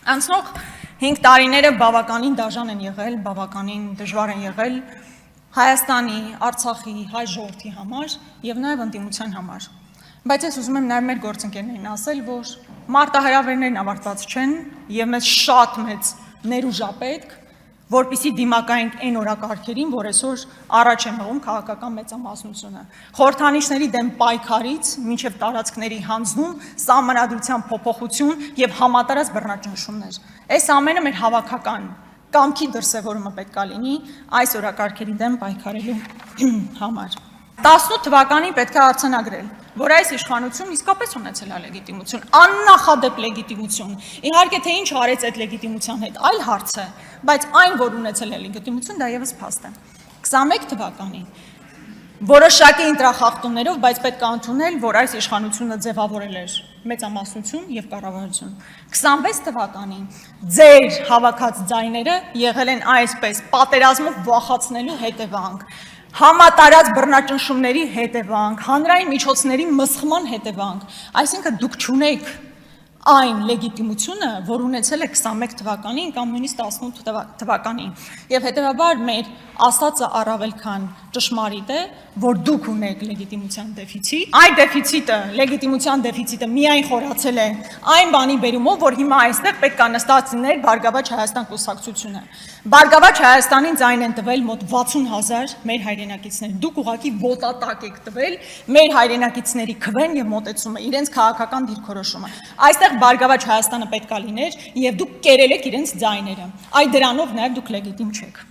Անցնող 5 տարիները բավականին դաժան են եղել, բավականին դժվար են եղել Հայաստանի, Արցախի, հայ ժողովրդի համար եւ նաեւ ընդդիմության համար։ Բայց ես ուզում եմ նաեւ մեր գործընկերներին ասել, որ մարտահրավերներն ավարտված չեն եւ մեզ շատ մեծ ներուժ է պետք, որպեսզի դիմակայենք այն օրակարգերին, որ այսօր առաջ է մղում քաղաքական մեծամասնությունը։ Խորհրդանիշների դեմ պայքարից մինչև տարածքների հանձնում, սահմանադրության փոփոխություն եւ համատարած բռնաճնշումներ։ Այս ամենը մեր հավաքական կամքի դրսևորումը պետք է լինի այս օրակարգերի դեմ պայքարելու համար։ 18 թվականին պետք է արձանագրել, որ այս իշխանությունն իսկապես ունեցել է լեգիտիմություն, աննախադեպ լեգիտիմություն։ Իհարկե թե ինչ արեց այդ լեգիտիմության հետ, այլ հարց է, բայց այն, որ ունեցել է լեգիտիմություն, դա եւս փաստ է։ 21 թվականին որոշակի ընտրախախտումներով, բայց պետք է ընդունել, որ այս իշխանությունը ձևավորել էր մեծամասնություն եւ կառավարություն։ 26 թվականին ձեր հավաքած ձայները եղել են այսպես պատերազմով վախացնելու հետևանք, համատարած բռնաճնշումների հետևանք, հանրային միջոցների մսխման հետևանք, այսինքն դուք չունեք այն լեգիտիմությունը, որ ունեցել է 21 թվականին կամ նույնիսկ 18 թվականին, եւ հետեւաբար մեր ասածը առավել քան ճշմարիտ է, որ դուք ունեք լեգիտիմության դեֆիցիտ։ Այդ դեֆիցիտը, լեգիտիմության դեֆիցիտը միայն խորացել է այն բանի բերումով, որ հիմա այստեղ պետք է նստած լիներ Բարգավաճ Հայաստան կուսակցությունը։ Բարգավաճ Հայաստանին ձայն են տվել մոտ 60,000 մեր հայրենակիցներ։ Դուք ուղղակի ոտատակ եք տվել մեր հայրենակիցների քվեն եւ մոտեցումը, իրենց քաղաքական դիրքորոշումը։ Այստեղ Բարգավաճ Հայաստանը պետք է լիներ եւ դուք կերել եք իրենց ձայները։ Այդ դրանով նաեւ դուք լեգիտիմ չեք։